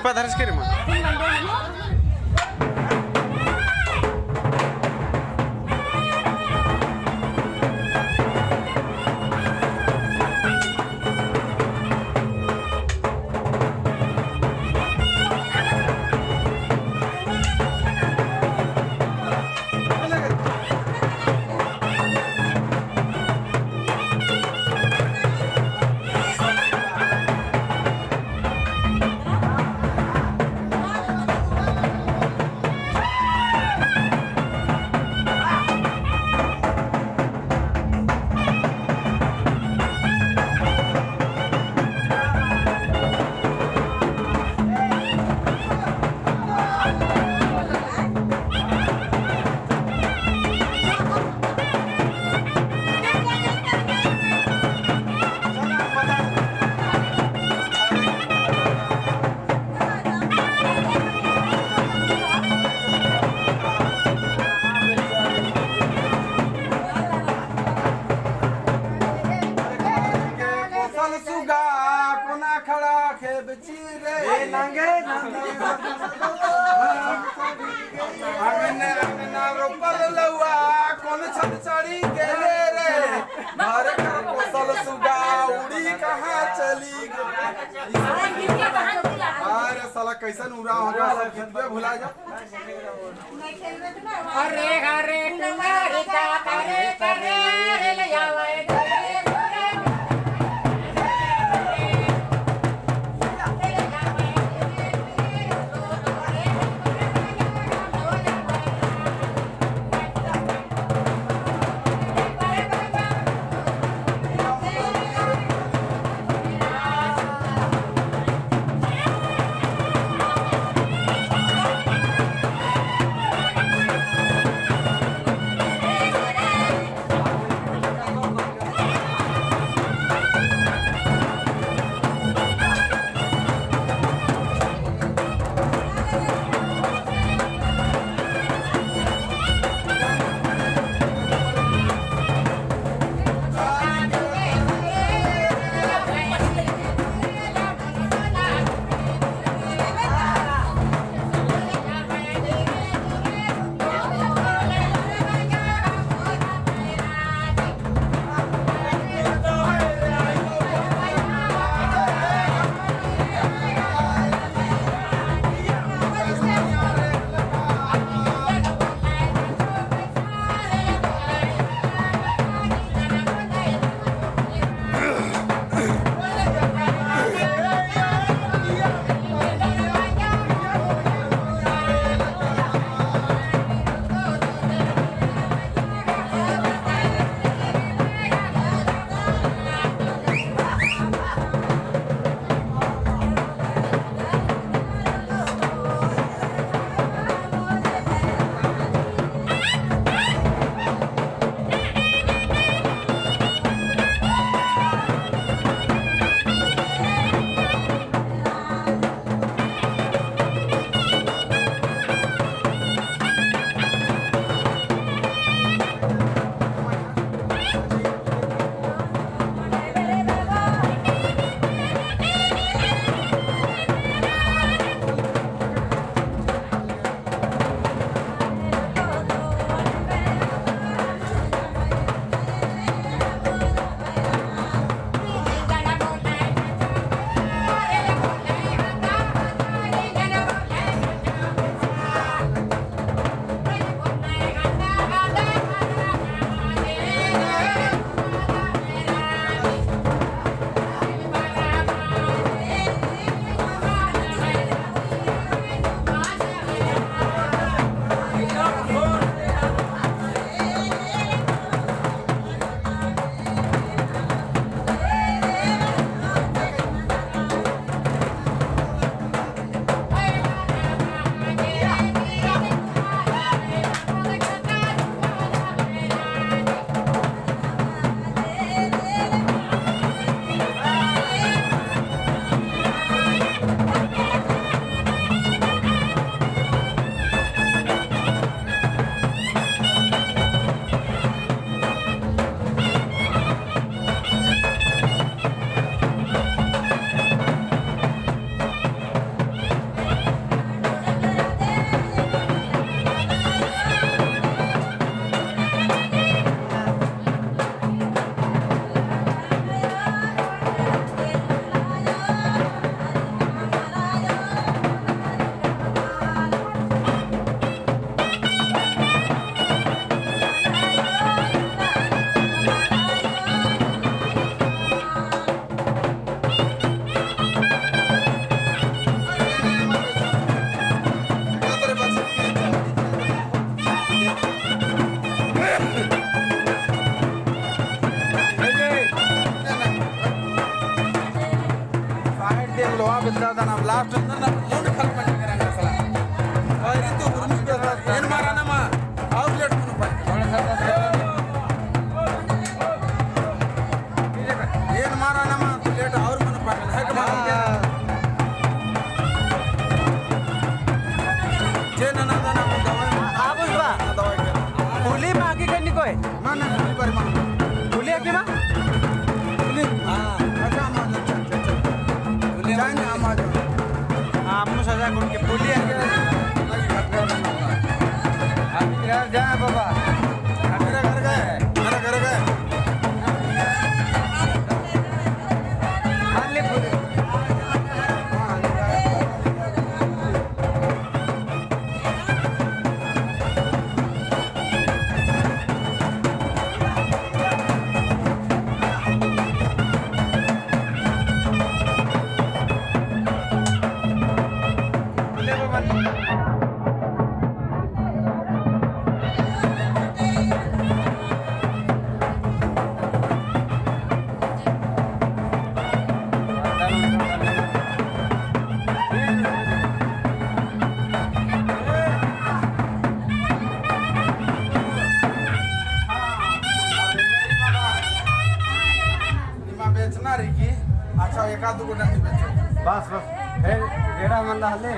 पधारच के रे मग कैसन उड़ा होगा सब कितने भुला जा अरे अरे तुम्हारी का करे करे ले आवे दाना लास्ट ना मुंड खल पनी करेंगे सला और ये तो गुरु के एन मारा ना मा आउटलेट मुन पर एन मारा ना मा लेट और मुन पर है कमा जे ना ना दाना दवाई आबुस बा दवाई के पुली मागी करनी कोय माने पुली पर मा पुली की मा पुली हां अच्छा मा पुली जाने आमाज आमनु सजा कोण के पुली आहे अभी घर जा बाबा मेरा घर गए खाली पुली पुली बाबा बेचना रही की अच्छा एक आध दो नहीं बेचो बस बस हे गेड़ा मन हले